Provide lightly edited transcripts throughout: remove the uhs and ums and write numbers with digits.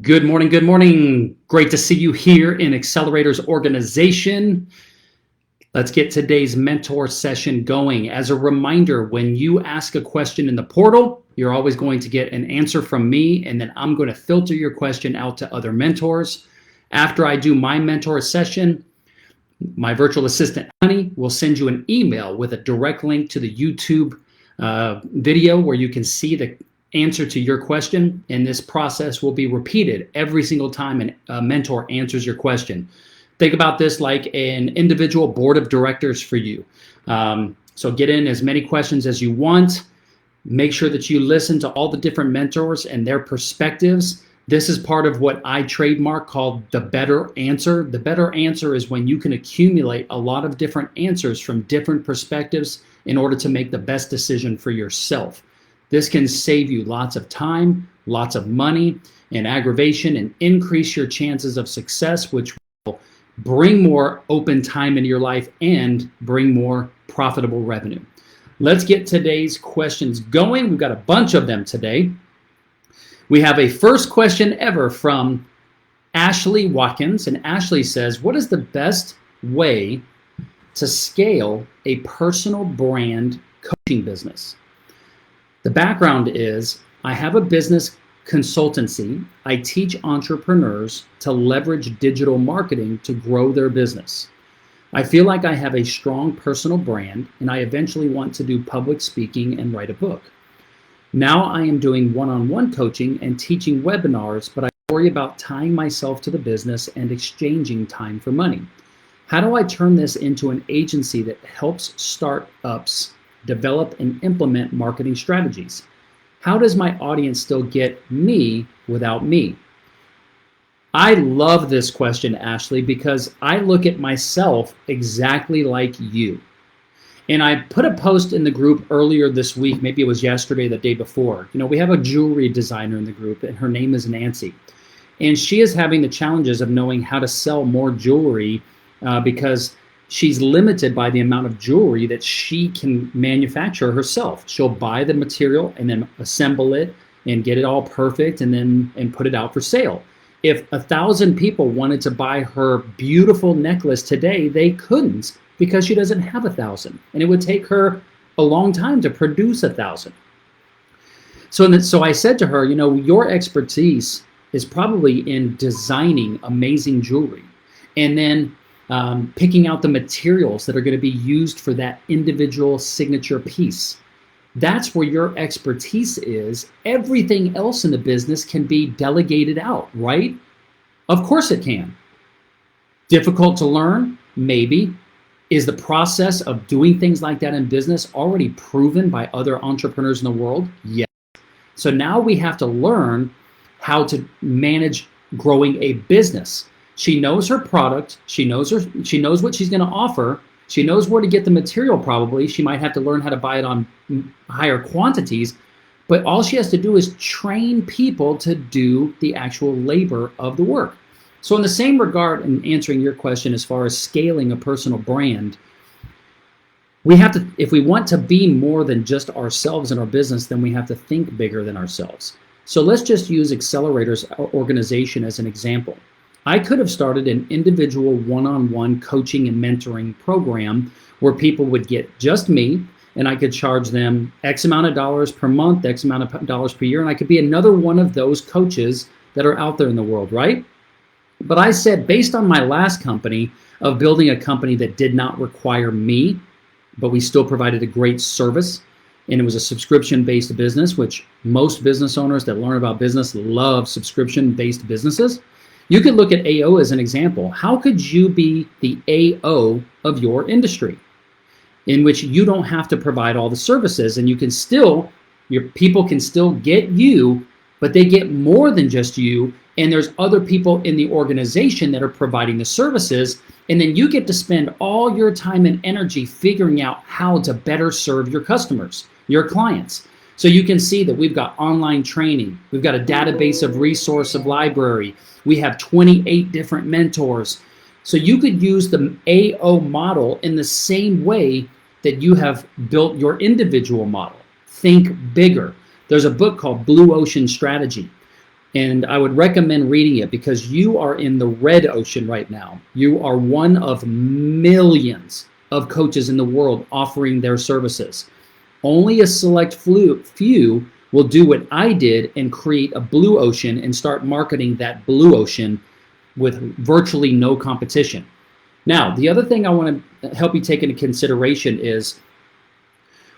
Good morning. Good morning. Great to see you here in Accelerators Organization. Let's get today's mentor session going. As a reminder, when you ask a question in the portal, you're always going to get an answer from me, and then I'm going to filter your question out to other mentors. After I do my mentor session, my virtual assistant, Honey, will send you an email with a direct link to the YouTube video where you can see the answer to your question, and this process will be repeated every single time a mentor answers your question. Think about this like an individual board of directors for you. So get in as many questions as you want. Make sure that you listen to all the different mentors and their perspectives. This is part of what I trademark called the better answer. The better answer is when you can accumulate a lot of different answers from different perspectives in order to make the best decision for yourself. This can save you lots of time, lots of money, and aggravation, and increase your chances of success, which will bring more open time into your life and bring more profitable revenue. Let's get today's questions going. We've got a bunch of them today. We have a first question ever from Ashley Watkins, and Ashley says, what is the best way to scale a personal brand coaching business? The background is I have a business consultancy. I teach entrepreneurs to leverage digital marketing to grow their business. I feel like I have a strong personal brand, and I eventually want to do public speaking and write a book. Now I am doing one-on-one coaching and teaching webinars, but I worry about tying myself to the business and exchanging time for money. How do I turn this into an agency that helps startups develop and implement marketing strategies? How does my audience still get me without me? I love this question, Ashley, because I look at myself exactly like you. And I put a post in the group earlier this week, maybe it was yesterday, the day before. You know, we have a jewelry designer in the group, and her name is Nancy. And she is having the challenges of knowing how to sell more jewelry because she's limited by the amount of jewelry that she can manufacture herself. She'll buy the material and then assemble it and get it all perfect and put it out for sale. If 1,000 people wanted to buy her beautiful necklace today, they couldn't because she doesn't have 1,000. And it would take her a long time to produce 1,000. So I said to her, you know, your expertise is probably in designing amazing jewelry and then picking out the materials that are going to be used for that individual signature piece. That's where your expertise is. Everything else in the business can be delegated out, right? Of course it can. Difficult to learn? Maybe. Is the process of doing things like that in business already proven by other entrepreneurs in the world? Yes. So now we have to learn how to manage growing a business. She knows her product. She knows what she's going to offer. She knows where to get the material probably. She might have to learn how to buy it on higher quantities. But all she has to do is train people to do the actual labor of the work. So in the same regard, in answering your question as far as scaling a personal brand, we have to, if we want to be more than just ourselves in our business, then we have to think bigger than ourselves. So let's just use Accelerators Organization as an example. I could have started an individual one-on-one coaching and mentoring program where people would get just me, and I could charge them X amount of dollars per month, X amount of dollars per year, and I could be another one of those coaches that are out there in the world, right? But I said, based on my last company of building a company that did not require me, but we still provided a great service, and it was a subscription-based business, which most business owners that learn about business love subscription-based businesses. You could look at AO as an example. How could you be the AO of your industry in which you don't have to provide all the services and you can still, your people can still get you, but they get more than just you, and there's other people in the organization that are providing the services, and then you get to spend all your time and energy figuring out how to better serve your customers, your clients. So you can see that we've got online training, we've got a database of resource of library, we have 28 different mentors. So you could use the AO model in the same way that you have built your individual model. Think bigger. There's a book called Blue Ocean Strategy. And I would recommend reading it because you are in the red ocean right now. You are one of millions of coaches in the world offering their services. Only a select few will do what I did and create a blue ocean and start marketing that blue ocean with virtually no competition. Now, the other thing I want to help you take into consideration is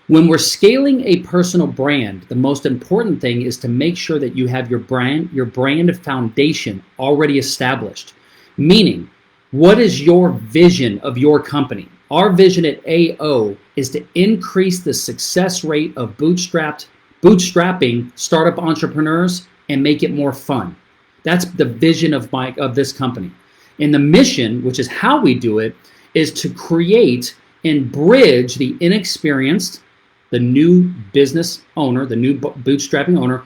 when we're scaling a personal brand, the most important thing is to make sure that you have your brand foundation already established. Meaning, what is your vision of your company? Our vision at AO is to increase the success rate of bootstrapping startup entrepreneurs and make it more fun. That's the vision of this company. And the mission, which is how we do it, is to create and bridge the inexperienced, the new business owner, the new bootstrapping owner,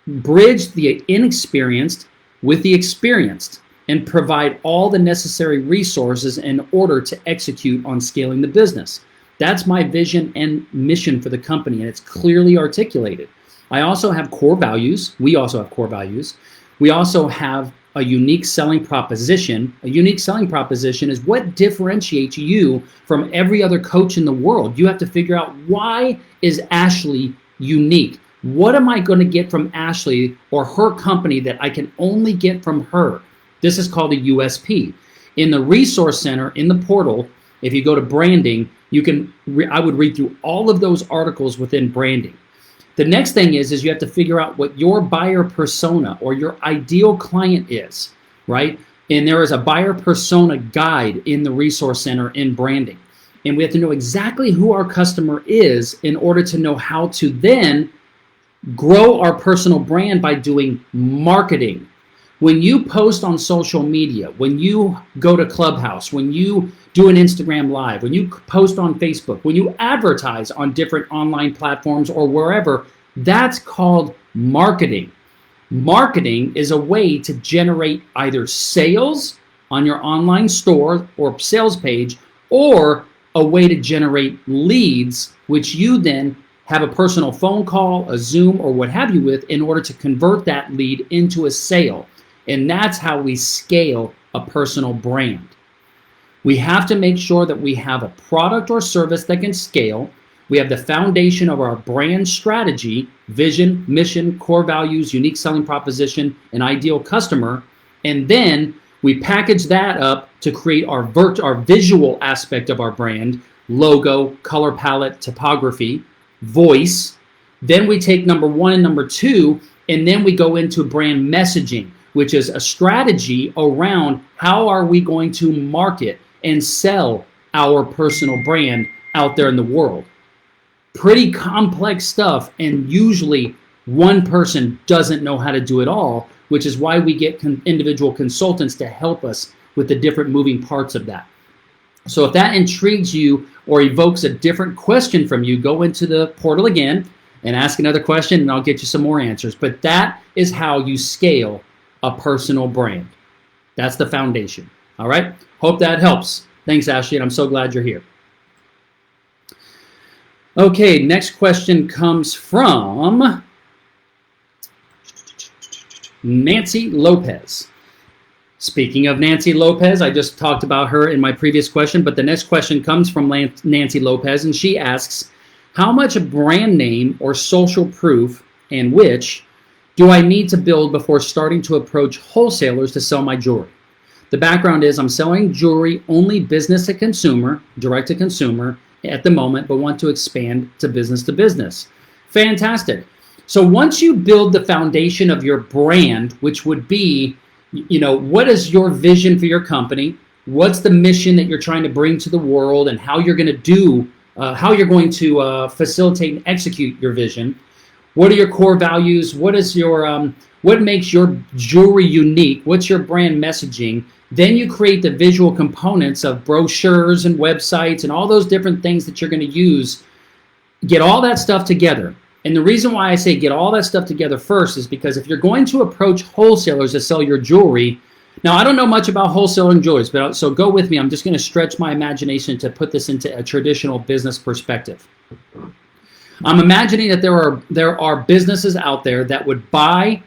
bridge the inexperienced with the experienced and provide all the necessary resources in order to execute on scaling the business. That's my vision and mission for the company, and it's clearly articulated. I also have core values. We also have core values. We also have a unique selling proposition. A unique selling proposition is what differentiates you from every other coach in the world. You have to figure out, why is Ashley unique? What am I going to get from Ashley or her company that I can only get from her? This is called a USP. In the resource center, in the portal, if you go to branding, I would read through all of those articles within branding. The next thing is you have to figure out what your buyer persona or your ideal client is, right? And there is a buyer persona guide in the resource center in branding. And we have to know exactly who our customer is in order to know how to then grow our personal brand by doing marketing. When you post on social media, when you go to Clubhouse, when you do an Instagram Live, when you post on Facebook, when you advertise on different online platforms or wherever, that's called marketing. Marketing is a way to generate either sales on your online store or sales page, or a way to generate leads, which you then have a personal phone call, a Zoom, or what have you with in order to convert that lead into a sale. And that's how we scale a personal brand. We have to make sure that we have a product or service that can scale. We have the foundation of our brand strategy, vision, mission, core values, unique selling proposition, and ideal customer. And then we package that up to create our visual aspect of our brand, logo, color palette, typography, voice. Then we take number 1 and number 2, and then we go into brand messaging, which is a strategy around how are we going to market and sell our personal brand out there in the world. Pretty complex stuff, and usually one person doesn't know how to do it all, which is why we get individual consultants to help us with the different moving parts of that. So if that intrigues you or evokes a different question from you, go into the portal again and ask another question, and I'll get you some more answers. But that is how you scale a personal brand. That's the foundation. All right? Hope that helps. Thanks, Ashley, and I'm so glad you're here. Okay, next question comes from Nancy Lopez. Speaking of Nancy Lopez, I just talked about her in my previous question, but the next question comes from Nancy Lopez, and she asks, how much brand name or social proof, and which, do I need to build before starting to approach wholesalers to sell my jewelry? The background is I'm selling jewelry only business to consumer, direct to consumer at the moment, but want to expand to business. Fantastic. So once you build the foundation of your brand, which would be, what is your vision for your company? What's the mission that you're trying to bring to the world, and how you're going to facilitate and execute your vision? What are your core values? What is your what makes your jewelry unique? What's your brand messaging? Then you create the visual components of brochures and websites and all those different things that you're going to use. Get all that stuff together. And the reason why I say get all that stuff together first is because if you're going to approach wholesalers to sell your jewelry, now I don't know much about wholesaling jewelry, but so go with me. I'm just going to stretch my imagination to put this into a traditional business perspective. I'm imagining that there are businesses out there that would buy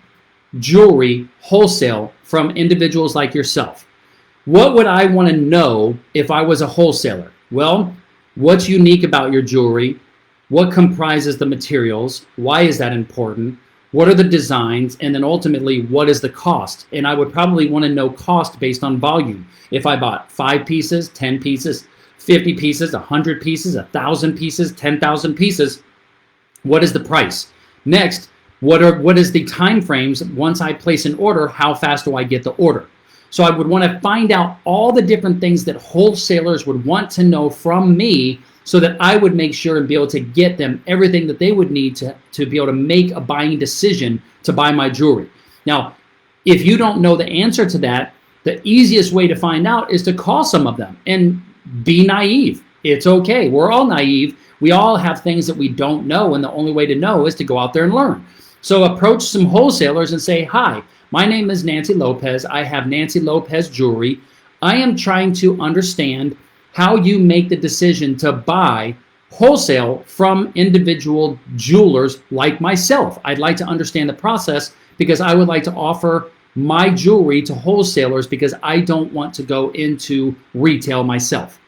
jewelry wholesale from individuals like yourself. What would I want to know if I was a wholesaler? Well, what's unique about your jewelry? What comprises the materials? Why is that important? What are the designs? And then ultimately, what is the cost? And I would probably want to know cost based on volume. If I bought 5 pieces, 10 pieces, 50 pieces, 100 pieces, 1,000 pieces, 10,000 pieces, what is the price? Next, what is the time frames? Once I place an order, how fast do I get the order? So I would want to find out all the different things that wholesalers would want to know from me so that I would make sure and be able to get them everything that they would need to be able to make a buying decision to buy my jewelry. Now, if you don't know the answer to that, the easiest way to find out is to call some of them and be naive. It's okay. We're all naive. We all have things that we don't know, and the only way to know is to go out there and learn. So approach some wholesalers and say, hi, my name is Nancy Lopez. I have Nancy Lopez Jewelry. I am trying to understand how you make the decision to buy wholesale from individual jewelers like myself. I'd like to understand the process because I would like to offer my jewelry to wholesalers because I don't want to go into retail myself,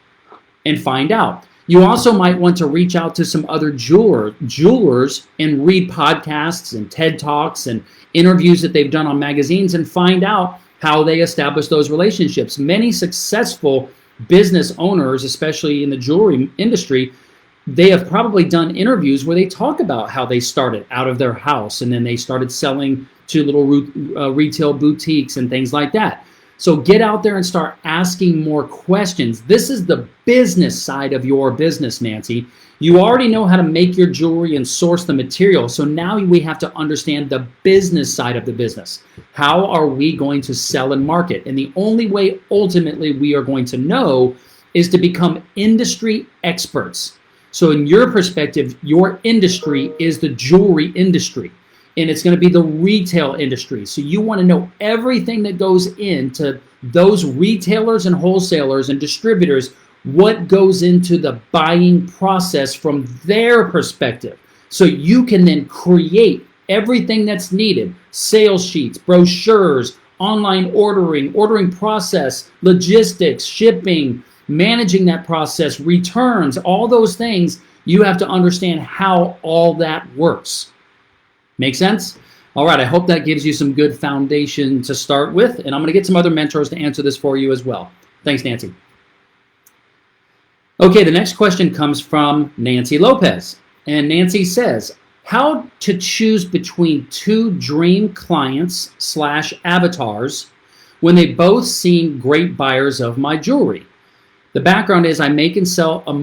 and find out. You also might want to reach out to some other jewelers and read podcasts and TED Talks and interviews that they've done on magazines and find out how they establish those relationships. Many successful business owners, especially in the jewelry industry, they have probably done interviews where they talk about how they started out of their house and then they started selling to little retail boutiques and things like that. So get out there and start asking more questions. This is the business side of your business, Nancy. You already know how to make your jewelry and source the material. So now we have to understand the business side of the business. How are we going to sell and market? And the only way ultimately we are going to know is to become industry experts. So in your perspective, your industry is the jewelry industry. And it's going to be the retail industry. So you want to know everything that goes into those retailers and wholesalers and distributors, what goes into the buying process from their perspective. So you can then create everything that's needed: sales sheets, brochures, online ordering process, logistics, shipping, managing that process, returns, all those things. You have to understand how all that works. Make sense? All right, I hope that gives you some good foundation to start with, and I'm going to get some other mentors to answer this for you as well. Thanks, Nancy. Okay, the next question comes from Nancy Lopez, and Nancy says, how to choose between 2 dream clients / avatars when they both seem great buyers of my jewelry. The background is I make and sell I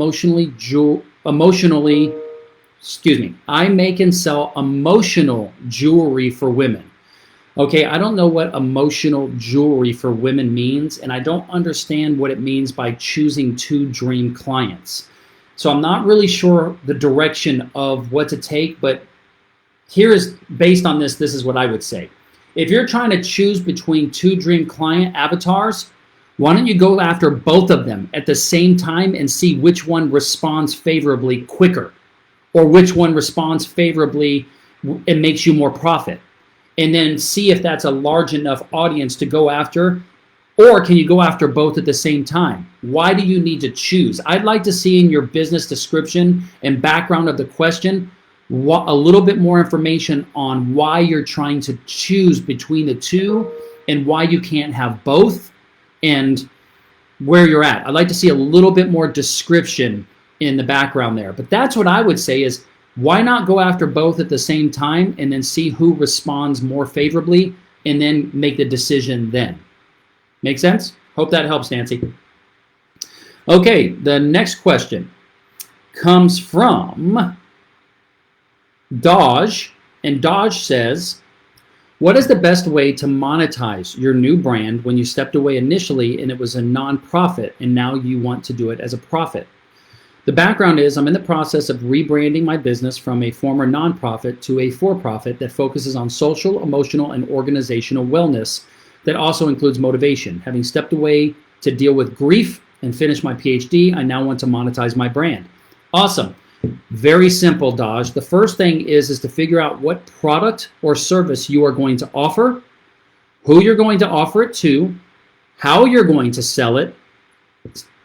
make and sell emotional jewelry for women. Okay, I don't know what emotional jewelry for women means, and I don't understand what it means by choosing 2 dream clients. So I'm not really sure the direction of what to take, but based on this is what I would say. If you're trying to choose between 2 dream client avatars, why don't you go after both of them at the same time and see which one responds favorably quicker, or which one responds favorably and makes you more profit. And then see if that's a large enough audience to go after, or can you go after both at the same time? Why do you need to choose? I'd like to see in your business description and background of the question a little bit more information on why you're trying to choose between the 2 and why you can't have both and where you're at. I'd like to see a little bit more description in the background there. But that's what I would say is, why not go after both at the same time and then see who responds more favorably and then make the decision then. Make sense? Hope that helps, Nancy. Okay, the next question comes from Dodge, and Dodge says, what is the best way to monetize your new brand when you stepped away initially and it was a nonprofit and now you want to do it as a profit? The background is I'm in the process of rebranding my business from a former nonprofit to a for-profit that focuses on social, emotional, and organizational wellness that also includes motivation. Having stepped away to deal with grief and finish my PhD, I now want to monetize my brand. Awesome. Very simple, Dodge. The first thing is to figure out what product or service you are going to offer, who you're going to offer it to, how you're going to sell it,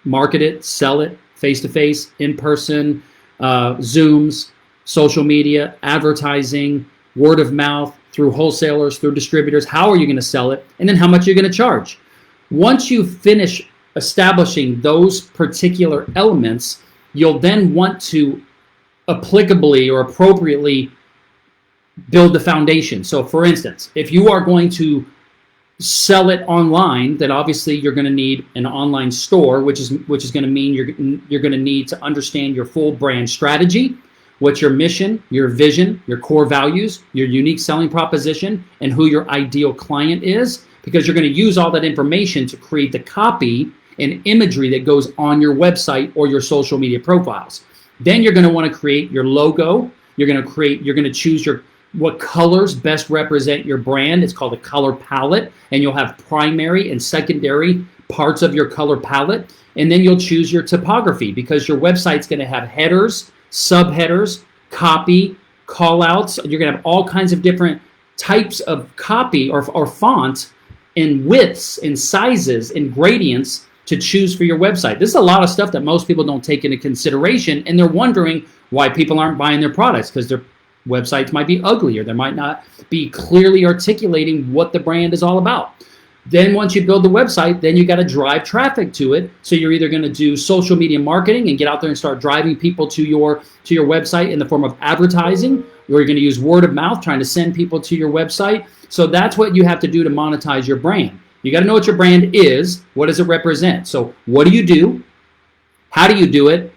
market it, sell it, face-to-face, in-person, Zooms, social media, advertising, word of mouth, through wholesalers, through distributors. How are you going to sell it? And then how much you're going to charge. Once you finish establishing those particular elements, you'll then want to applicably or appropriately build the foundation. So for instance, if you are going to sell it online, then obviously you're going to need an online store, which is going to mean you're going to need to understand your full brand strategy, what's your mission, your vision, your core values, your unique selling proposition, and who your ideal client is, because you're going to use all that information to create the copy and imagery that goes on your website or your social media profiles. Then you're going to want to create your logo. You're going to choose what colors best represent your brand. It's called a color palette, and you'll have primary and secondary parts of your color palette. And then you'll choose your typography, because your website's going to have headers, subheaders, copy, call outs. You're going to have all kinds of different types of copy or font and widths and sizes and gradients to choose for your website. This is a lot of stuff that most people don't take into consideration, and they're wondering why people aren't buying their products, because their websites might be ugly or they might not be clearly articulating what the brand is all about. Then once you build the website, then you got to drive traffic to it. So you're either going to do social media marketing and get out there and start driving people to your website in the form of advertising, or you're going to use word of mouth, trying to send people to your website. So that's what you have to do to monetize your brand. You got to know what your brand is. What does it represent? So what do you do? How do you do it?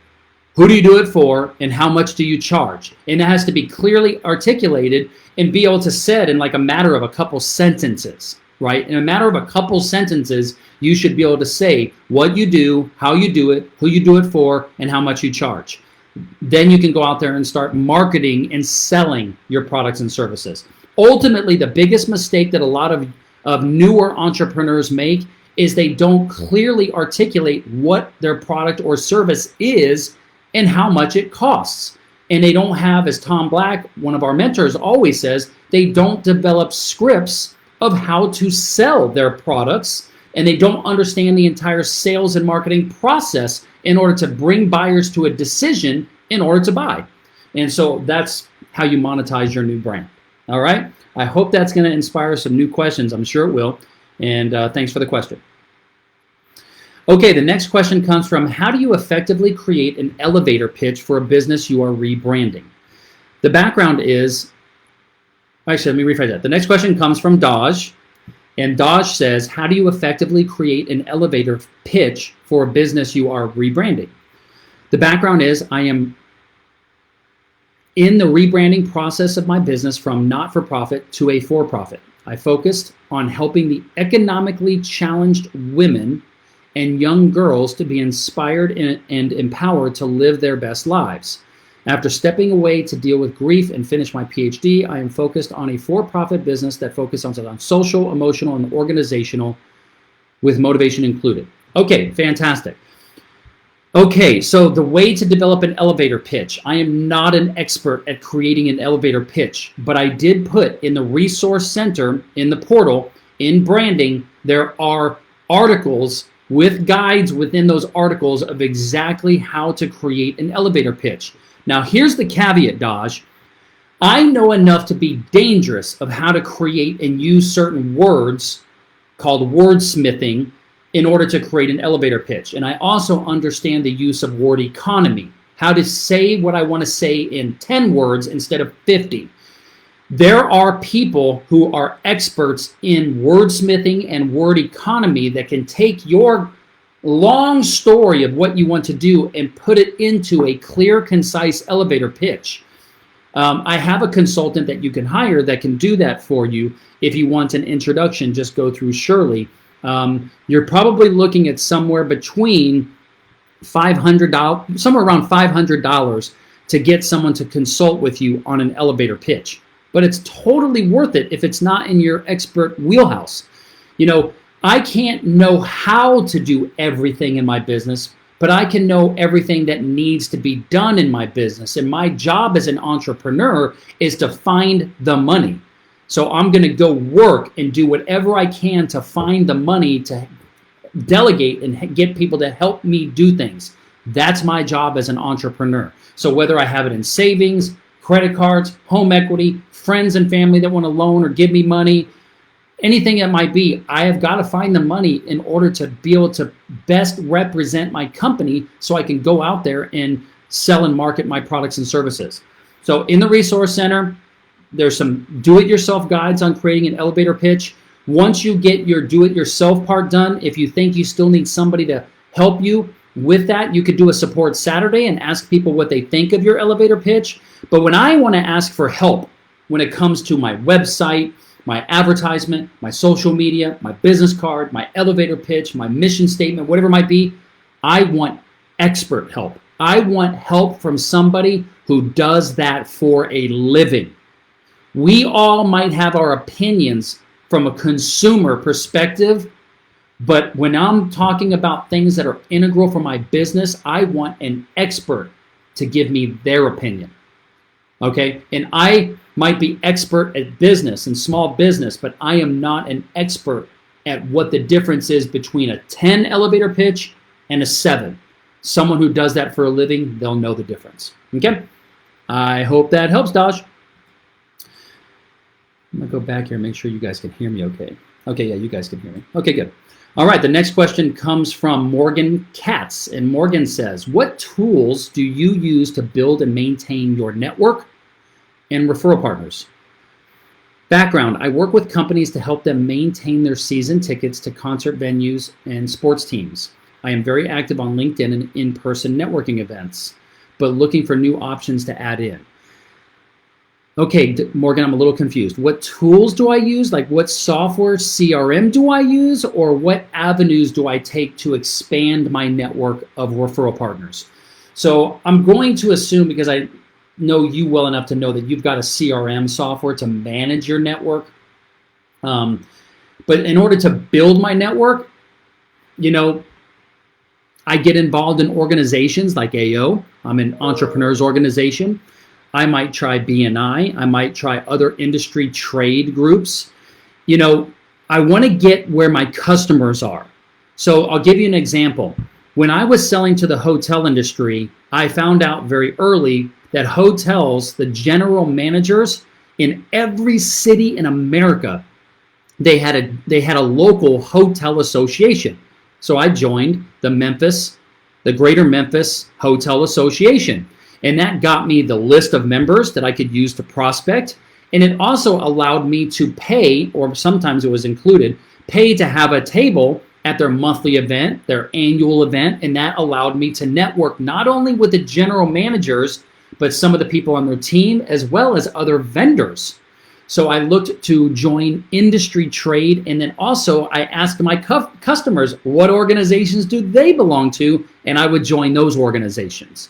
Who do you do it for? And how much do you charge? And it has to be clearly articulated and be able to said in like a matter of a couple sentences, right? In a matter of a couple sentences, you should be able to say what you do, how you do it, who you do it for, and how much you charge. Then you can go out there and start marketing and selling your products and services. Ultimately, the biggest mistake that a lot of newer entrepreneurs make is they don't clearly articulate what their product or service is and how much it costs. And they don't have, as Tom Black, one of our mentors, always says, they don't develop scripts of how to sell their products, and they don't understand the entire sales and marketing process in order to bring buyers to a decision in order to buy. And so that's how you monetize your new brand. All right? I hope that's going to inspire some new questions. I'm sure it will. And thanks for the question. Okay, the next question comes from, how do you effectively create an elevator pitch for a business you are rebranding? The background is, actually, let me rephrase that. The next question comes from Dodge, and Dodge says, how do you effectively create an elevator pitch for a business you are rebranding? The background is, I am in the rebranding process of my business from not-for-profit to a for-profit. I focused on helping the economically challenged women and young girls to be inspired and empowered to live their best lives. After stepping away to deal with grief and finish my PhD, I am focused on a for-profit business that focuses on social, emotional, and organizational, with motivation included. Okay, fantastic. Okay, so the way to develop an elevator pitch. I am not an expert at creating an elevator pitch, but I did put in the resource center, in the portal, in branding, there are articles with guides within those articles of exactly how to create an elevator pitch. Now, here's the caveat, Dodge. I know enough to be dangerous of how to create and use certain words called wordsmithing in order to create an elevator pitch. And I also understand the use of word economy, how to say what I want to say in 10 words instead of 50. There are people who are experts in wordsmithing and word economy that can take your long story of what you want to do and put it into a clear, concise elevator pitch. I have a consultant that you can hire that can do that for you. If you want an introduction, just go through Shirley. You're probably looking at somewhere between $500, somewhere around $500 to get someone to consult with you on an elevator pitch. But it's totally worth it if it's not in your expert wheelhouse. You know, I can't know how to do everything in my business, but I can know everything that needs to be done in my business. And my job as an entrepreneur is to find the money. So I'm going to go work and do whatever I can to find the money to delegate and get people to help me do things. That's my job as an entrepreneur. So whether I have it in savings, credit cards, home equity, friends and family that want to loan or give me money, anything that might be, I have got to find the money in order to be able to best represent my company so I can go out there and sell and market my products and services. So in the Resource Center, there's some do-it-yourself guides on creating an elevator pitch. Once you get your do-it-yourself part done, if you think you still need somebody to help you with that, you could do a support Saturday and ask people what they think of your elevator pitch. But when I want to ask for help when it comes to my website, my advertisement, my social media, my business card, my elevator pitch, my mission statement, whatever it might be, I want expert help. I want help from somebody who does that for a living. We all might have our opinions from a consumer perspective, but when I'm talking about things that are integral for my business, I want an expert to give me their opinion. Okay? And I might be expert at business and small business, but I am not an expert at what the difference is between a 10 elevator pitch and a 7. Someone who does that for a living, they'll know the difference. Okay? I hope that helps, Dodge. I'm going to go back here and make sure you guys can hear me okay. Okay, yeah, you guys can hear me. Okay, good. All right, the next question comes from Morgan Katz. And Morgan says, what tools do you use to build and maintain your network and referral partners? Background, I work with companies to help them maintain their season tickets to concert venues and sports teams. I am very active on LinkedIn and in-person networking events, but looking for new options to add in. Okay, Morgan, I'm a little confused. What tools do I use? Like what software, CRM do I use? Or what avenues do I take to expand my network of referral partners? So I'm going to assume, because I know you well enough to know that you've got a CRM software to manage your network. But in order to build my network, you know, I get involved in organizations like AO. I'm an entrepreneurs organization. I might try BNI. I might try other industry trade groups. You know, I want to get where my customers are. So I'll give you an example. When I was selling to the hotel industry, I found out very early that hotels, the general managers in every city in America, they had a local hotel association. So I joined the Greater Memphis Hotel Association. And that got me the list of members that I could use to prospect. And it also allowed me to pay, or sometimes it was included, pay to have a table at their monthly event, their annual event. And that allowed me to network not only with the general managers, but some of the people on their team, as well as other vendors. So I looked to join industry trade. And then also I asked my customers, what organizations do they belong to? And I would join those organizations.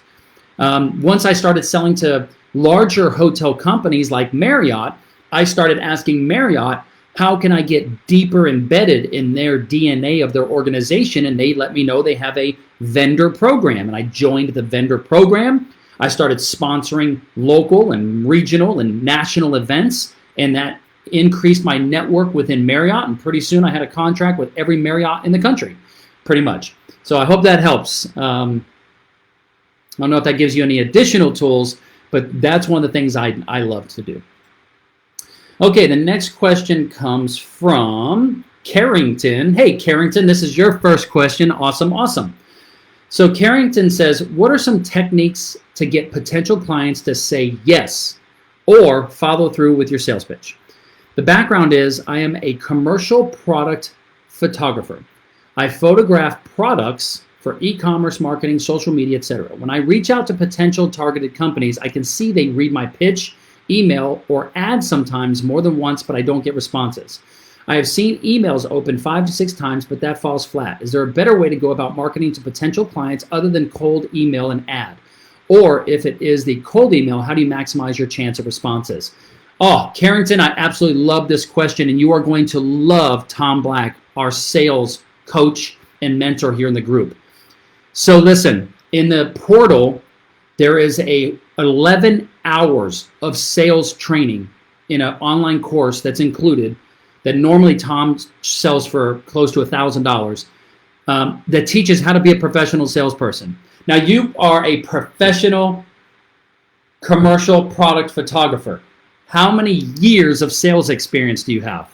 Once I started selling to larger hotel companies like Marriott, I started asking Marriott, how can I get deeper embedded in their DNA of their organization? And they let me know they have a vendor program. And I joined the vendor program. I started sponsoring local and regional and national events. And that increased my network within Marriott. And pretty soon I had a contract with every Marriott in the country, pretty much. So I hope that helps. I don't know if that gives you any additional tools, but that's one of the things I love to do. Okay, the next question comes from Carrington. Hey, Carrington, this is your first question. Awesome, awesome. So Carrington says, what are some techniques to get potential clients to say yes or follow through with your sales pitch? The background is I am a commercial product photographer. I photograph products for e-commerce, marketing, social media, etc. When I reach out to potential targeted companies, I can see they read my pitch, email, or ad sometimes more than once, but I don't get responses. I have seen emails open 5 to 6 times, but that falls flat. Is there a better way to go about marketing to potential clients other than cold email and ad? Or if it is the cold email, how do you maximize your chance of responses? Oh, Carrington, I absolutely love this question, and you are going to love Tom Black, our sales coach and mentor here in the group. So listen, in the portal, there is 11 hours of sales training in an online course that's included that normally Tom sells for close to $1,000 that teaches how to be a professional salesperson. Now, you are a professional commercial product photographer. How many years of sales experience do you have?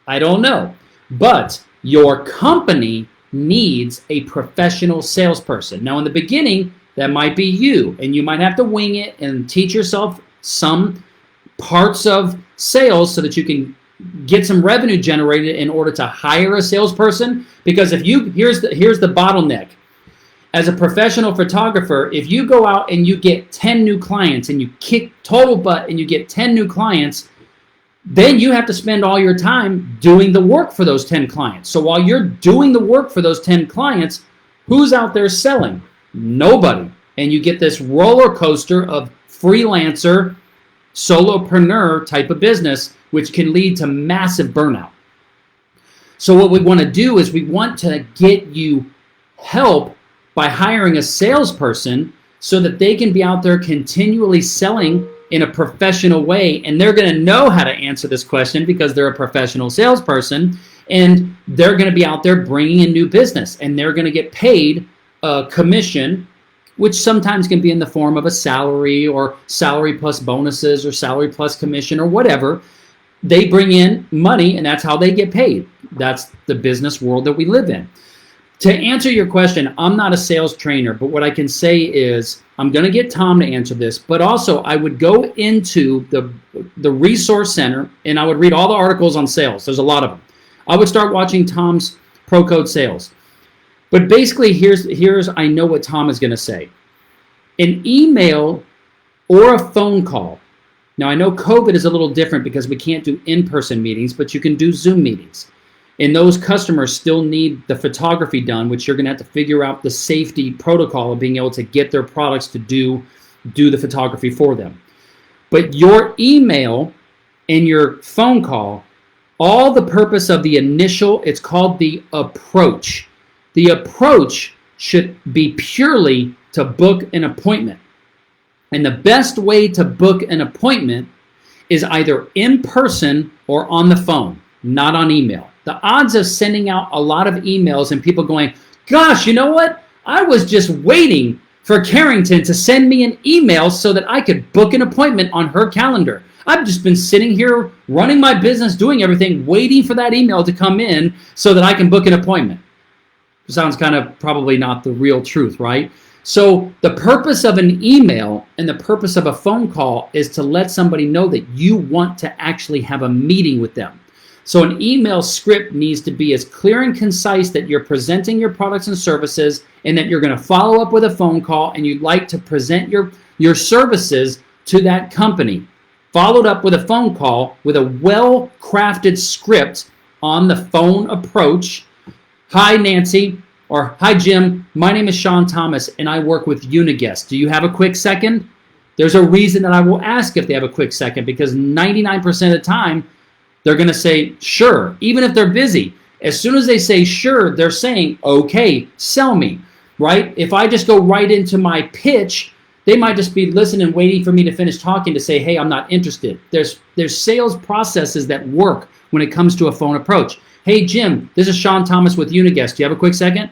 I don't know. But your company needs a professional salesperson. Now, in the beginning, that might be you, and you might have to wing it and teach yourself some parts of sales so that you can get some revenue generated in order to hire a salesperson. Because here's the bottleneck. As a professional photographer, if you go out and you get 10 new clients and you kick total butt and you get 10 new clients, then you have to spend all your time doing the work for those 10 clients. So while you're doing the work for those 10 clients, who's out there selling? Nobody. And you get this roller coaster of freelancer, solopreneur type of business, which can lead to massive burnout. So what we want to do is we want to get you help by hiring a salesperson so that they can be out there continually selling in a professional way. And they're going to know how to answer this question because they're a professional salesperson, and they're going to be out there bringing in new business, and they're going to get paid a commission, which sometimes can be in the form of a salary or salary plus bonuses or salary plus commission or whatever. They bring in money, and that's how they get paid. That's the business world that we live in. To answer your question, I'm not a sales trainer, but what I can say is I'm going to get Tom to answer this, but also I would go into the resource center and I would read all the articles on sales. There's a lot of them. I would start watching Tom's Pro Code Sales. But basically, here's I know what Tom is going to say. An email or a phone call. Now, I know COVID is a little different because we can't do in-person meetings, but you can do Zoom meetings. And those customers still need the photography done, which you're going to have to figure out the safety protocol of being able to get their products to do the photography for them. But your email and your phone call, all the purpose of the initial, it's called the approach. The approach should be purely to book an appointment. And the best way to book an appointment is either in person or on the phone, not on email. The odds of sending out a lot of emails and people going, gosh, you know what? I was just waiting for Carrington to send me an email so that I could book an appointment on her calendar. I've just been sitting here running my business, doing everything, waiting for that email to come in so that I can book an appointment. Sounds kind of probably not the real truth, right? So the purpose of an email and the purpose of a phone call is to let somebody know that you want to actually have a meeting with them. So an email script needs to be as clear and concise that you're presenting your products and services, and that you're going to follow up with a phone call, and you'd like to present your services to that company. Followed up with a phone call with a well-crafted script on the phone approach. Hi, Nancy, or hi, Jim. My name is Shawn Thomas, and I work with Uniguest. Do you have a quick second? There's a reason that I will ask if they have a quick second, because 99% of the time, they're going to say, sure, even if they're busy. As soon as they say sure, they're saying, okay, sell me, right? If I just go right into my pitch, they might just be listening, waiting for me to finish talking to say, hey, I'm not interested. There's sales processes that work when it comes to a phone approach. Hey, Jim, this is Shawn Thomas with Uniguest. Do you have a quick second?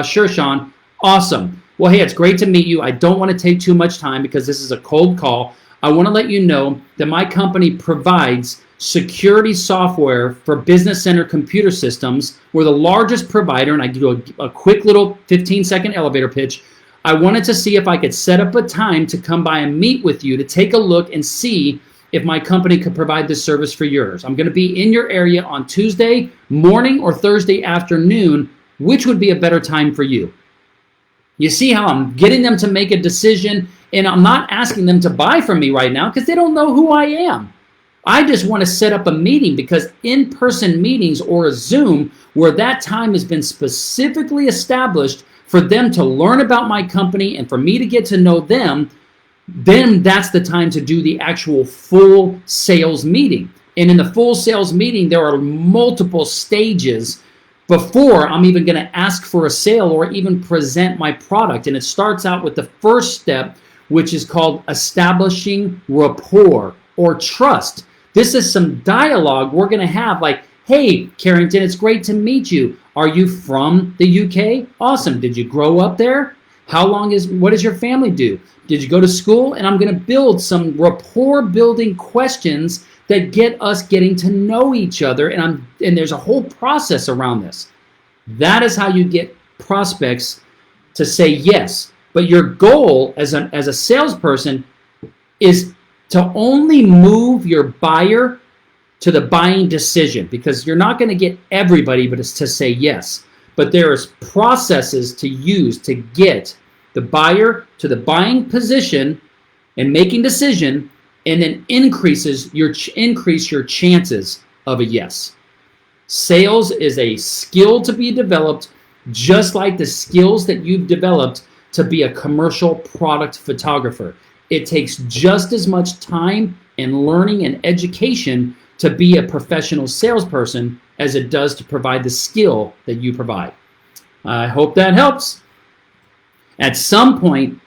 Sure, Shawn. Awesome. Well, hey, it's great to meet you. I don't want to take too much time because this is a cold call. I want to let you know that my company provides security software for business center computer systems. We're the largest provider, and I do a quick little 15-second elevator pitch. I wanted to see if I could set up a time to come by and meet with you to take a look and see if my company could provide this service for yours. I'm going to be in your area on Tuesday morning or Thursday afternoon. Which would be a better time for you? You see how I'm getting them to make a decision, and I'm not asking them to buy from me right now because they don't know who I am. I just want to set up a meeting, because in-person meetings or a Zoom where that time has been specifically established for them to learn about my company and for me to get to know them, then that's the time to do the actual full sales meeting. And in the full sales meeting, there are multiple stages before I'm even going to ask for a sale or even present my product. And it starts out with the first step, which is called establishing rapport or trust. This is some dialogue we're going to have, like, hey, Carrington, it's great to meet you. Are you from the UK? Awesome. Did you grow up there? What does your family do? Did you go to school? And I'm going to build some rapport building questions that get us getting to know each other. And there's a whole process around this. That is how you get prospects to say yes. But your goal as a salesperson is to only move your buyer to the buying decision, because you're not going to get everybody, but it's to say yes. But there's processes to use to get the buyer to the buying position and making decision, and then increase your chances of a yes. Sales is a skill to be developed, just like the skills that you've developed to be a commercial product photographer. It takes just as much time and learning and education to be a professional salesperson as it does to provide the skill that you provide. I hope that helps. At some point,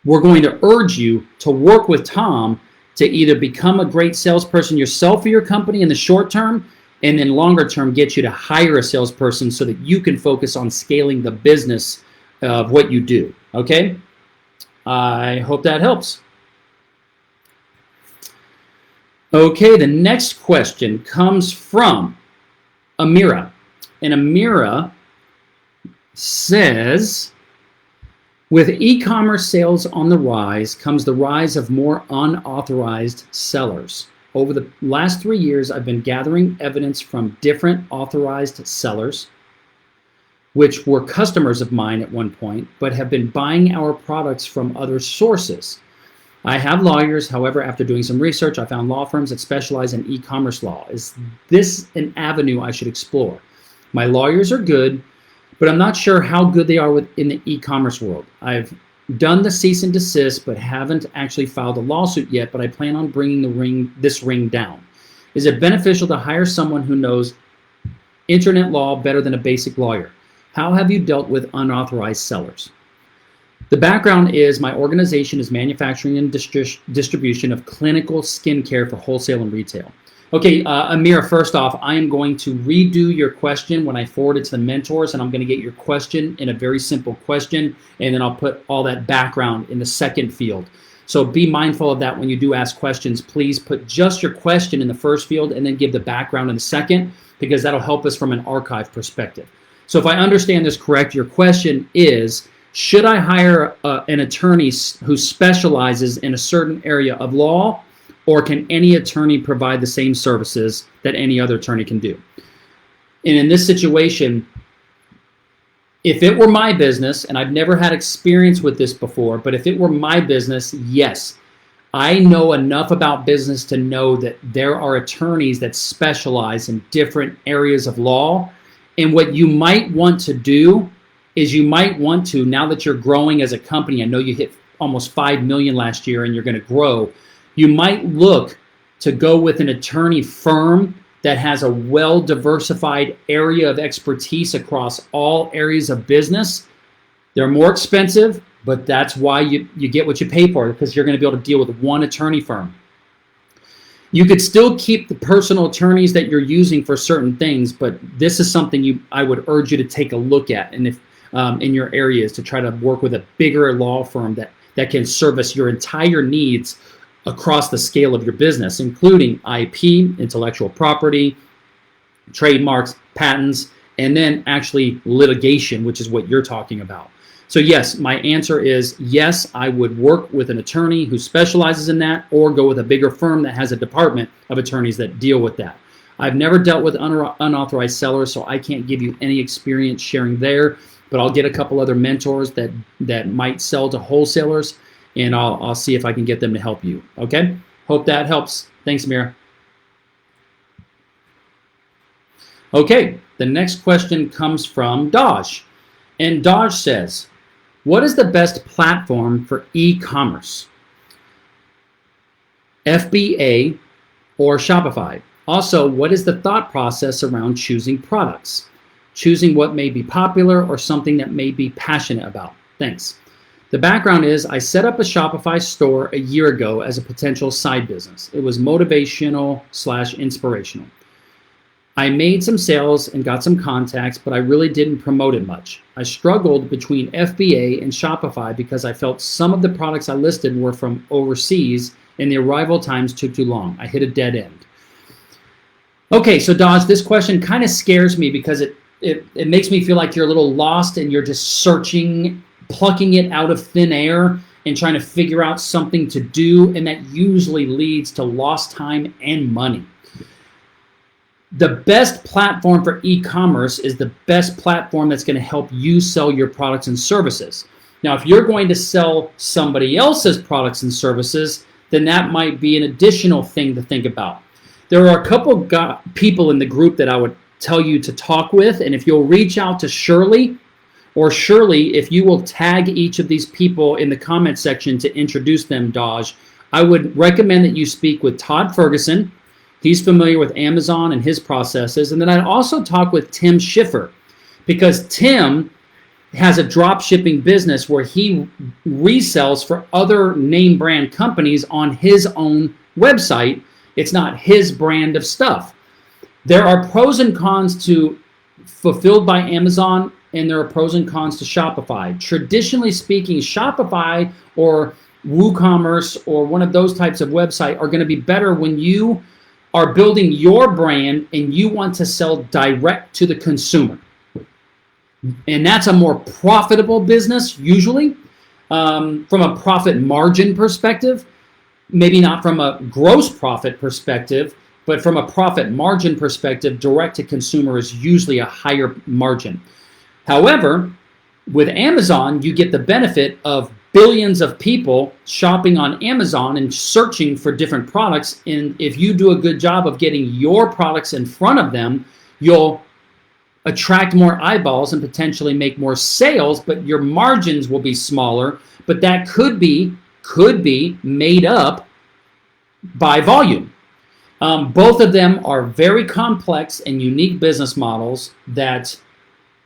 we're going to urge you to work with Tom to either become a great salesperson yourself for your company in the short term, and then longer term get you to hire a salesperson so that you can focus on scaling the business of what you do. Okay? I hope that helps. Okay, the next question comes from Amira. And Amira says, with e-commerce sales on the rise comes the rise of more unauthorized sellers. Over the last 3 years, I've been gathering evidence from different authorized sellers, which were customers of mine at one point, but have been buying our products from other sources. I have lawyers. However, after doing some research, I found law firms that specialize in e-commerce law. Is this an avenue I should explore? My lawyers are good, but I'm not sure how good they are in the e-commerce world. I've done the cease and desist, but haven't actually filed a lawsuit yet, but I plan on bringing this ring down. Is it beneficial to hire someone who knows internet law better than a basic lawyer? How have you dealt with unauthorized sellers? The background is my organization is manufacturing and distribution of clinical skincare for wholesale and retail. Okay, Amira, first off, I am going to redo your question when I forward it to the mentors, and I'm going to get your question in a very simple question, and then I'll put all that background in the second field. So be mindful of that when you do ask questions. Please put just your question in the first field and then give the background in the second, because that'll help us from an archive perspective. So if I understand this correct, your question is, should I hire an attorney who specializes in a certain area of law, or can any attorney provide the same services that any other attorney can do? And in this situation, if it were my business, and I've never had experience with this before, but if it were my business, yes, I know enough about business to know that there are attorneys that specialize in different areas of law. And what you might want to do is you might want to, now that you're growing as a company, I know you hit almost 5 million last year and you're going to grow, you might look to go with an attorney firm that has a well-diversified area of expertise across all areas of business. They're more expensive, but that's why you get what you pay for, because you're going to be able to deal with one attorney firm. You could still keep the personal attorneys that you're using for certain things, but this is something I would urge you to take a look at, and if in your areas, to try to work with a bigger law firm that can service your entire needs across the scale of your business, including IP, intellectual property, trademarks, patents, and then actually litigation, which is what you're talking about. So yes, my answer is yes, I would work with an attorney who specializes in that, or go with a bigger firm that has a department of attorneys that deal with that. I've never dealt with unauthorized sellers, so I can't give you any experience sharing there, but I'll get a couple other mentors that might sell to wholesalers, and I'll see if I can get them to help you. Okay? Hope that helps. Thanks, Mira. Okay, the next question comes from Dodge. And Dodge says, what is the best platform for e-commerce? FBA or Shopify? Also, what is the thought process around choosing products? choosing what may be popular or something that may be passionate about. Thanks. The background is I set up a Shopify store a year ago as a potential side business. It was motivational/inspirational. I made some sales and got some contacts, but I really didn't promote it much. I struggled between FBA and Shopify because I felt some of the products I listed were from overseas and the arrival times took too long. I hit a dead end. Okay, so Dodge, this question kind of scares me because it makes me feel like you're a little lost and you're just searching, plucking it out of thin air and trying to figure out something to do, and that usually leads to lost time and money. The best platform for e-commerce is the best platform that's going to help you sell your products and services. Now, if you're going to sell somebody else's products and services, then that might be an additional thing to think about. There are a couple people in the group that I would tell you to talk with, and if you'll reach out to Shirley, or Shirley, if you will tag each of these people in the comment section to introduce them, Dodge, I would recommend that you speak with Todd Ferguson. He's familiar with Amazon and his processes. And then I'd also talk with Tim Schiffer, because Tim has a drop shipping business where he resells for other name brand companies on his own website. It's not his brand of stuff. There are pros and cons to Fulfilled by Amazon, and there are pros and cons to Shopify. Traditionally speaking, Shopify or WooCommerce or one of those types of website are going to be better when you are building your brand and you want to sell direct to the consumer. And that's a more profitable business usually from a profit margin perspective, maybe not from a gross profit perspective, but from a profit margin perspective, direct to consumer is usually a higher margin. However, with Amazon, you get the benefit of billions of people shopping on Amazon and searching for different products. And if you do a good job of getting your products in front of them, you'll attract more eyeballs and potentially make more sales, but your margins will be smaller. But that could be made up by volume. Both of them are very complex and unique business models that,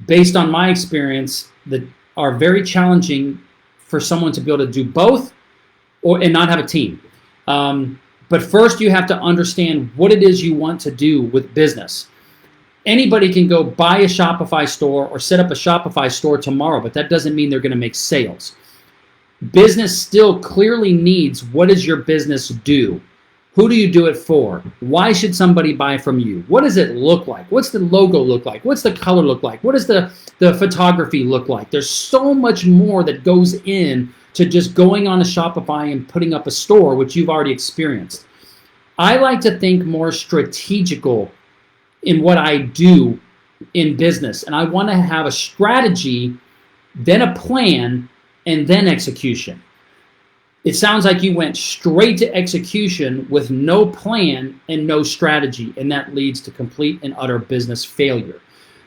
based on my experience, that are very challenging for someone to be able to do both and not have a team. But first you have to understand what it is you want to do with business. Anybody can go buy a Shopify store or set up a Shopify store tomorrow, but that doesn't mean they're going to make sales. Business still clearly needs, what does your business do? Who do you do it for? Why should somebody buy from you? What does it look like? What's the logo look like? What's the color look like? What does the photography look like? There's so much more that goes in to just going on a Shopify and putting up a store, which you've already experienced. I like to think more strategical in what I do in business. And I want to have a strategy, then a plan, and then execution. It sounds like you went straight to execution with no plan and no strategy, and that leads to complete and utter business failure.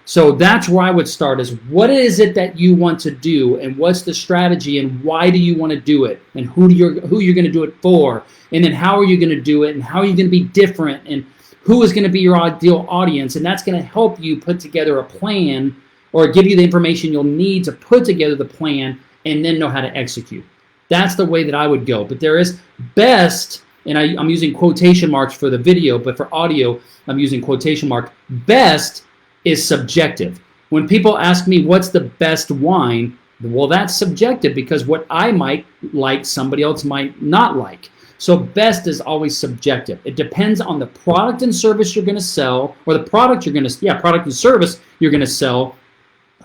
So that's where I would start, is what is it that you want to do, and what's the strategy, and why do you want to do it, and who you're going to do it for, and then how are you going to do it, and how are you going to be different, and who is going to be your ideal audience, and that's going to help you put together a plan or give you the information you'll need to put together the plan and then know how to execute. That's the way that I would go. But there is best, and I'm using quotation marks for the video, but for audio, I'm using quotation mark. Best is subjective. When people ask me what's the best wine, well, that's subjective, because what I might like, somebody else might not like. So best is always subjective. It depends on the product and service you're going to sell, or the product you're going to, product and service you're going to sell,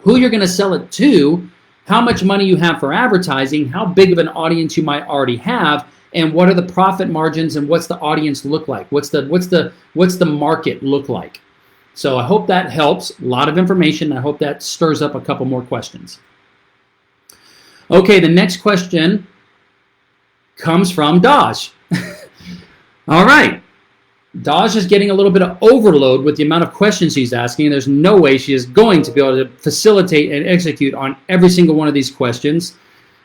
who you're going to sell it to, how much money you have for advertising, how big of an audience you might already have, and what are the profit margins, and what's the audience look like? What's the market look like? So I hope that helps. A lot of information. I hope that stirs up a couple more questions. Okay, the next question comes from Daj. All right. Daj is getting a little bit of overload with the amount of questions she's asking, and there's no way she is going to be able to facilitate and execute on every single one of these questions.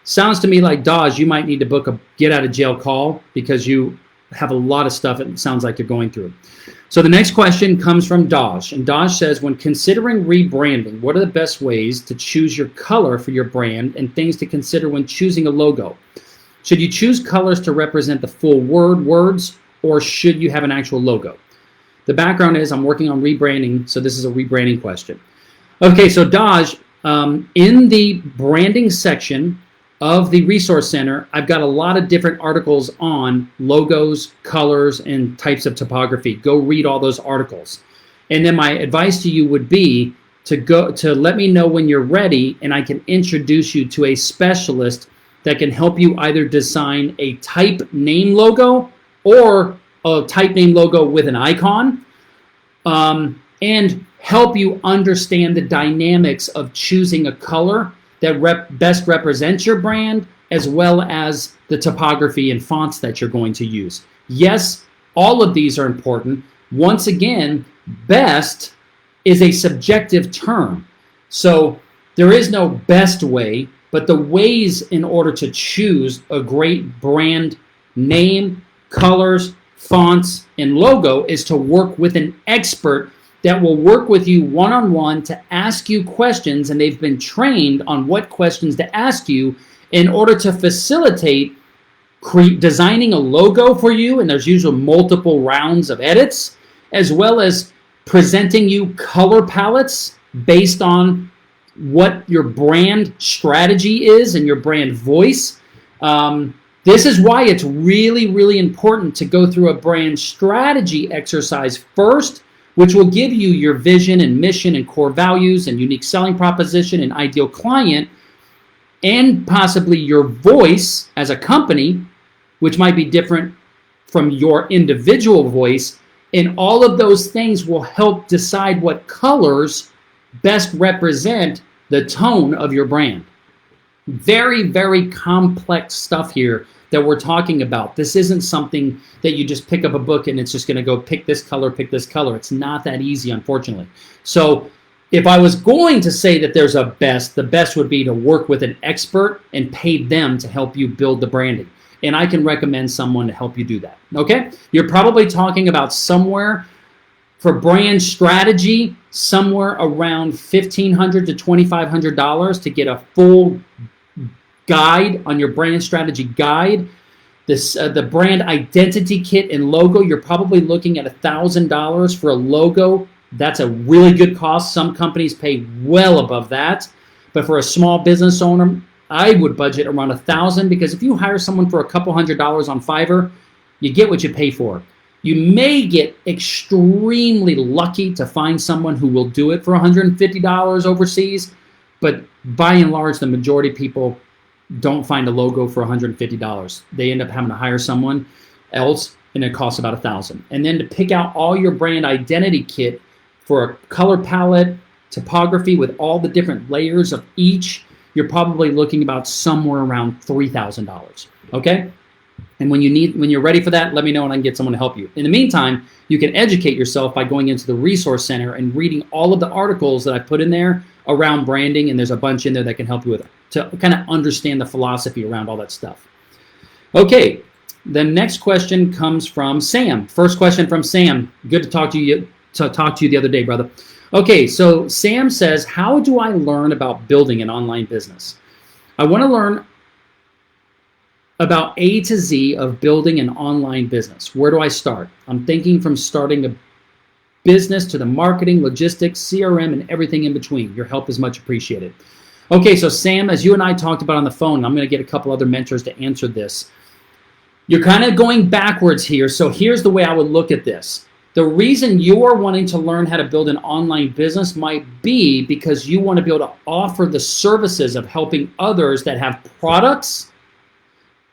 Sounds to me like, Daj, you might need to book a get-out-of-jail call, because you have a lot of stuff it sounds like you're going through. So the next question comes from Daj, and Daj says, when considering rebranding, what are the best ways to choose your color for your brand and things to consider when choosing a logo? Should you choose colors to represent the full words, or should you have an actual logo? The background is I'm working on rebranding, so this is a rebranding question. Okay, so Daj, in the branding section of the Resource Center, I've got a lot of different articles on logos, colors, and types of typography. Go read all those articles. And then my advice to you would be to let me know when you're ready, and I can introduce you to a specialist that can help you either design a type name logo or a type name logo with an icon, and help you understand the dynamics of choosing a color that best represents your brand, as well as the typography and fonts that you're going to use. Yes, all of these are important. Once again, best is a subjective term. So there is no best way, but the ways in order to choose a great brand name, colors, fonts, and logo is to work with an expert that will work with you one-on-one to ask you questions, and they've been trained on what questions to ask you in order to facilitate designing a logo for you, and there's usually multiple rounds of edits, as well as presenting you color palettes based on what your brand strategy is and your brand voice. This is why it's really, really important to go through a brand strategy exercise first, which will give you your vision and mission and core values and unique selling proposition and ideal client, and possibly your voice as a company, which might be different from your individual voice. And all of those things will help decide what colors best represent the tone of your brand. Very, very complex stuff here that we're talking about. This isn't something that you just pick up a book and it's just going to go pick this color, pick this color. It's not that easy, unfortunately. So if I was going to say that there's a best, the best would be to work with an expert and pay them to help you build the branding. And I can recommend someone to help you do that. Okay? You're probably talking about somewhere for brand strategy, somewhere around $1,500 to $2,500 to get a full guide on your brand strategy guide. The brand identity kit and logo, you're probably looking at $1,000 for a logo. That's a really good cost. Some companies pay well above that. But for a small business owner, I would budget around $1,000, because if you hire someone for a couple $100s on Fiverr, you get what you pay for. You may get extremely lucky to find someone who will do it for $150 overseas, but by and large, the majority of people don't find a logo for $150. They end up having to hire someone else, and it costs about $1,000. And then to pick out all your brand identity kit for a color palette, typography with all the different layers of each, you're probably looking about somewhere around $3,000. Okay? And when you're ready for that, let me know and I can get someone to help you. In the meantime, you can educate yourself by going into the Resource Center and reading all of the articles that I put in there around branding, and there's a bunch in there that can help you with it, to kind of understand the philosophy around all that stuff. Okay, the next question comes from Sam. First question from Sam. Good to talk to you the other day, brother. Okay, so Sam says, how do I learn about building an online business? I want to learn about A to Z of building an online business. Where do I start? I'm thinking from starting a business to the marketing, logistics, CRM, and everything in between. Your help is much appreciated. Okay, so Sam, as you and I talked about on the phone, I'm going to get a couple other mentors to answer this. You're kind of going backwards here, so here's the way I would look at this. The reason you are wanting to learn how to build an online business might be because you want to be able to offer the services of helping others that have products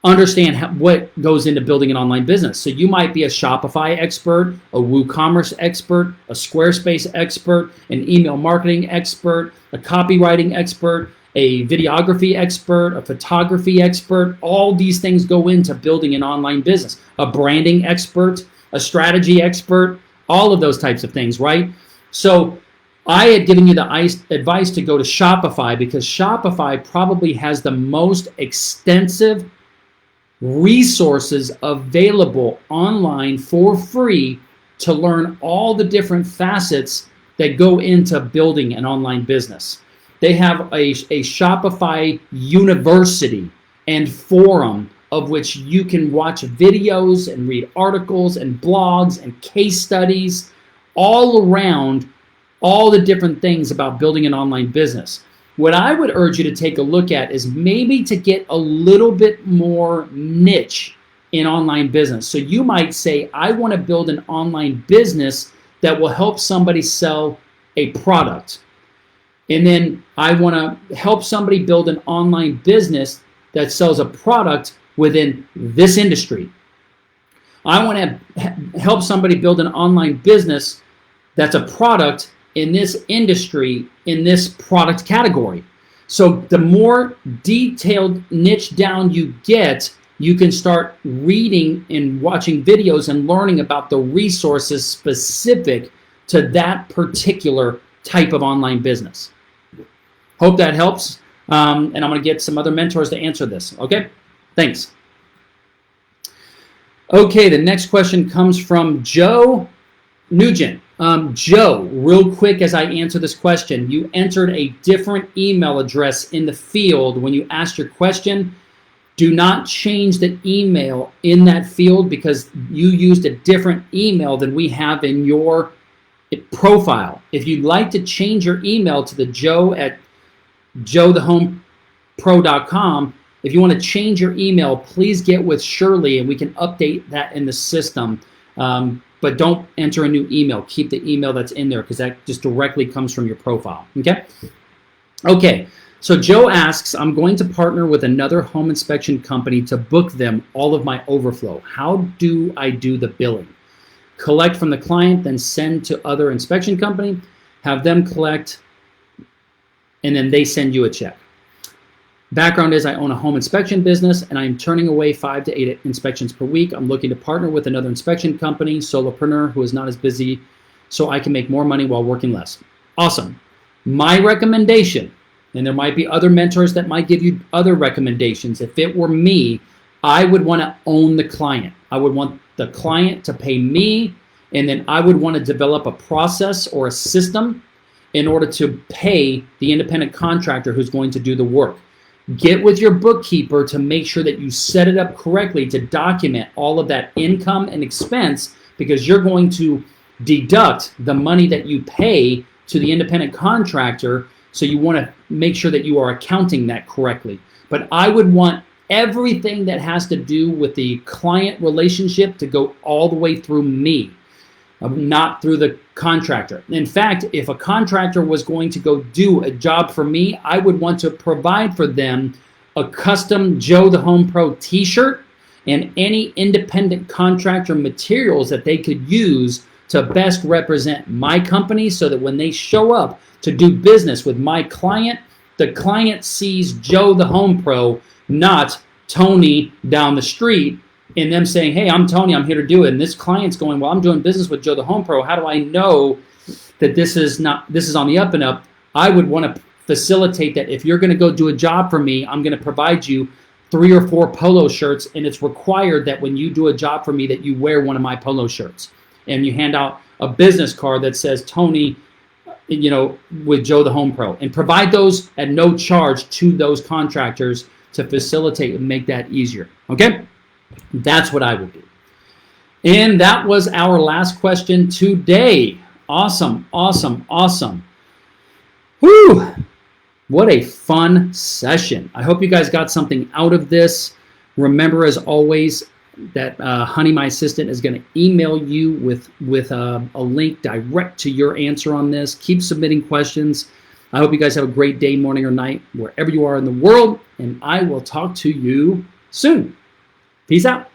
understand what goes into building an online business. So you might be a Shopify expert, a WooCommerce expert, a Squarespace expert, an email marketing expert, a copywriting expert, a videography expert, a photography expert. All these things go into building an online business. A branding expert, a strategy expert, all of those types of things, right? So I had given you the advice to go to Shopify because Shopify probably has the most extensive resources available online for free to learn all the different facets that go into building an online business. They have a Shopify university and forum of which you can watch videos and read articles and blogs and case studies all around all the different things about building an online business. What I would urge you to take a look at is maybe to get a little bit more niche in online business. So you might say, I want to build an online business that will help somebody sell a product. And then I want to help somebody build an online business that sells a product within this industry. I want to help somebody build an online business that's a product in this industry, in this product category. So the more detailed niche down you get, you can start reading and watching videos and learning about the resources specific to that particular type of online business. Hope that helps. And I'm going to get some other mentors to answer this. Okay? Thanks. Okay, the next question comes from Joe Nugent. Joe, real quick as I answer this question, you entered a different email address in the field when you asked your question. Do not change the email in that field because you used a different email than we have in your profile. If you'd like to change your email to the Joe at joethehomepro.com, if you want to change your email, please get with Shirley and we can update that in the system. But don't enter a new email. Keep the email that's in there because that just directly comes from your profile. Okay? Okay. So Joe asks, I'm going to partner with another home inspection company to book them all of my overflow. How do I do the billing? Collect from the client, then send to other inspection company, have them collect, and then they send you a check. Background is I own a home inspection business and I'm turning away 5 to 8 inspections per week. I'm looking to partner with another inspection company, solopreneur who is not as busy, so I can make more money while working less. Awesome. My recommendation, and there might be other mentors that might give you other recommendations. If it were me, I would want to own the client. I would want the client to pay me, and then I would want to develop a process or a system in order to pay the independent contractor who's going to do the work. Get with your bookkeeper to make sure that you set it up correctly to document all of that income and expense because you're going to deduct the money that you pay to the independent contractor. So you want to make sure that you are accounting that correctly. But I would want everything that has to do with the client relationship to go all the way through me, not through the contractor. In fact, if a contractor was going to go do a job for me, I would want to provide for them a custom Joe the Home Pro t-shirt and any independent contractor materials that they could use to best represent my company so that when they show up to do business with my client, the client sees Joe the Home Pro, not Tony down the street, and them saying, hey, I'm Tony, I'm here to do it. And this client's going, well, I'm doing business with Joe the Home Pro. How do I know that this is on the up and up? I would want to facilitate that. If you're going to go do a job for me, I'm going to provide you 3 or 4 polo shirts, and it's required that when you do a job for me that you wear one of my polo shirts. And you hand out a business card that says Tony, with Joe the Home Pro, and provide those at no charge to those contractors to facilitate and make that easier. Okay? That's what I would do. And that was our last question today. Awesome, awesome, awesome. Whew! What a fun session. I hope you guys got something out of this. Remember, as always, that Honey, my assistant, is going to email you with a link direct to your answer on this. Keep submitting questions. I hope you guys have a great day, morning, or night, wherever you are in the world, and I will talk to you soon. Peace out.